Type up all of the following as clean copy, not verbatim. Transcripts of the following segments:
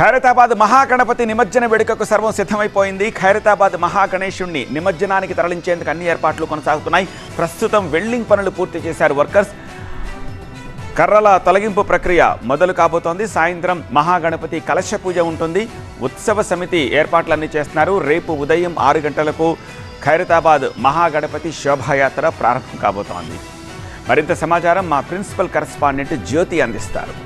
ఖైరతాబాద్ మహాగణపతి నిమజ్జన వేడుకకు సర్వం సిద్ధమైపోయింది. ఖైరతాబాద్ మహాగణేశుణ్ణి నిమజ్జనానికి తరలించేందుకు అన్ని ఏర్పాట్లు కొనసాగుతున్నాయి. ప్రస్తుతం వెల్డింగ్ పనులు పూర్తి చేశారు వర్కర్స్. కర్రల తొలగింపు ప్రక్రియ మొదలు కాబోతోంది. సాయంత్రం మహాగణపతి కలశ పూజ ఉంటుంది. ఉత్సవ సమితి ఏర్పాట్లన్నీ చేస్తున్నారు. రేపు ఉదయం 6 గంటలకు ఖైరతాబాద్ మహాగణపతి శోభాయాత్ర ప్రారంభం కాబోతోంది. మరింత సమాచారం మా ప్రిన్సిపల్ కరెస్పాండెంట్ జ్యోతి అందిస్తారు.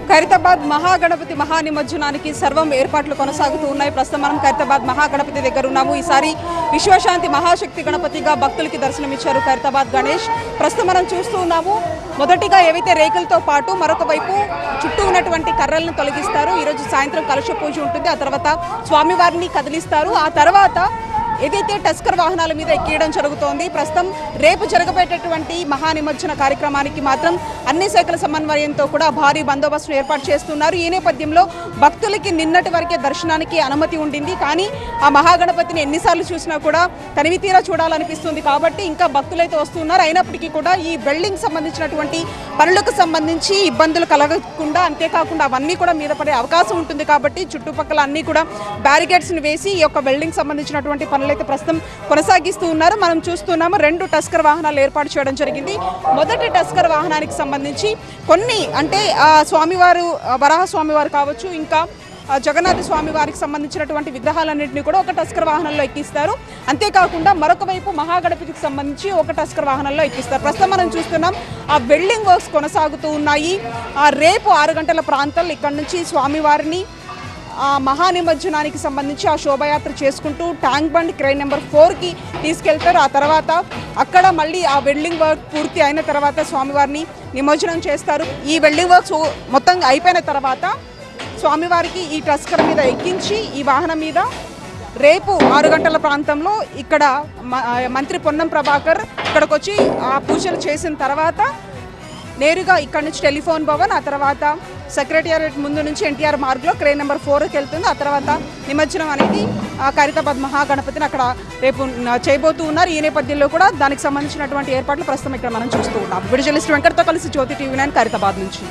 ఖైరతాబాద్ మహాగణపతి మహానిమజ్జనానికి సర్వం ఏర్పాట్లు కొనసాగుతూ ఉన్నాయి. ప్రస్తుతం మనం ఖైరతాబాద్ మహాగణపతి దగ్గర ఉన్నాము. ఈసారి విశ్వశాంతి మహాశక్తి గణపతిగా భక్తులకి దర్శనమిచ్చారు ఖైరతాబాద్ గణేష్. ప్రస్తుతం మనం చూస్తూ ఉన్నాము. మొదటిగా ఏవైతే రేకులతో పాటు మరొక వైపు చుట్టూ ఉన్నటువంటి కర్రలను తొలగిస్తారు. ఈరోజు సాయంత్రం కలశ పూజ ఉంటుంది. ఆ తర్వాత స్వామివారిని కదిలిస్తారు. ఆ తర్వాత ఏదైతే టస్కర్ వాహనాల మీద ఎక్కియడం జరుగుతోంది. ప్రస్తుతం రేపు జరగబోయేటటువంటి మహానిమజ్జన కార్యక్రమానికి మాత్రం అన్ని శాఖల సమన్వయంతో కూడా భారీ బందోబస్తును ఏర్పాటు చేస్తున్నారు. ఈ నేపథ్యంలో భక్తులకి నిన్నటి వరకే దర్శనానికి అనుమతి ఉండింది. కానీ ఆ మహాగణపతిని ఎన్నిసార్లు చూసినా కూడా తనివి తీరా చూడాలనిపిస్తుంది. కాబట్టి ఇంకా భక్తులైతే వస్తున్నారు. అయినప్పటికీ కూడా ఈ వెల్డింగ్ సంబంధించినటువంటి పనులకు సంబంధించి ఇబ్బందులు కలగకుండా, అంతేకాకుండా అవన్నీ కూడా మీద పడే అవకాశం ఉంటుంది. కాబట్టి చుట్టుపక్కల అన్నీ కూడా బ్యారికేడ్స్ని వేసి ఈ యొక్క వెల్డింగ్ సంబంధించినటువంటి పనులు అయితే ప్రస్తుతం కొనసాగిస్తూ ఉన్నారు. మనం చూస్తున్నాము 2 టస్కర్ వాహనాలు ఏర్పాటు చేయడం జరిగింది. మొదటి టస్కర్ వాహనానికి సంబంధించి కొన్ని అంటే స్వామివారు వరాహ స్వామివారు కావచ్చు, ఇంకా జగన్నాథ స్వామి వారికి సంబంధించినటువంటి విగ్రహాలన్నింటినీ కూడా ఒక టస్కర్ వాహనంలో ఎక్కిస్తారు. అంతేకాకుండా మరొక వైపు మహాగణపతికి సంబంధించి ఒక టస్కర్ వాహనంలో ఎక్కిస్తారు. ప్రస్తుతం మనం చూస్తున్నాం ఆ వెల్డింగ్ వర్క్స్ కొనసాగుతూ ఉన్నాయి. రేపు 6 గంటల ప్రాంతాల్లో ఇక్కడ నుంచి స్వామివారిని మహానిమజ్జనానికి సంబంధించి ఆ శోభయాత్ర చేసుకుంటూ ట్యాంక్ బండ్ క్రైన్ నెంబర్ 4కి తీసుకెళ్తారు. ఆ తర్వాత అక్కడ మళ్ళీ ఆ వెల్డింగ్ వర్క్ పూర్తి అయిన తర్వాత స్వామివారిని నిమజ్జనం చేస్తారు. ఈ వెల్డింగ్ వర్క్స్ మొత్తం అయిపోయిన తర్వాత స్వామివారికి ఈ టస్కర్ మీద ఎక్కించి ఈ వాహనం మీద రేపు 6 గంటల ప్రాంతంలో ఇక్కడ మంత్రి పొన్నం ప్రభాకర్ ఇక్కడికి వచ్చి ఆ పూజలు చేసిన తర్వాత నేరుగా ఇక్కడ నుంచి టెలిఫోన్ భవన్, ఆ తర్వాత సెక్రటేరియట్ ముందు నుంచి ఎన్టీఆర్ మార్గ్లో క్రేన్ నెంబర్ 4కి వెళ్తుంది. ఆ తర్వాత నిమజ్జనం అనేది ఖైరతాబాద్ మహాగణపతిని అక్కడ రేపు చేయబోతూ ఉన్నారు. ఈ నేపథ్యంలో కూడా దానికి సంబంధించినటువంటి ఏర్పాట్లు ప్రస్తుతం ఇక్కడ మనం చూస్తూ ఉన్నాం. వీడియో జర్నలిస్ట్ వెంకట్తో కలిసి జ్యోతి టీవీ 9 ఖైరతాబాద్ నుంచి.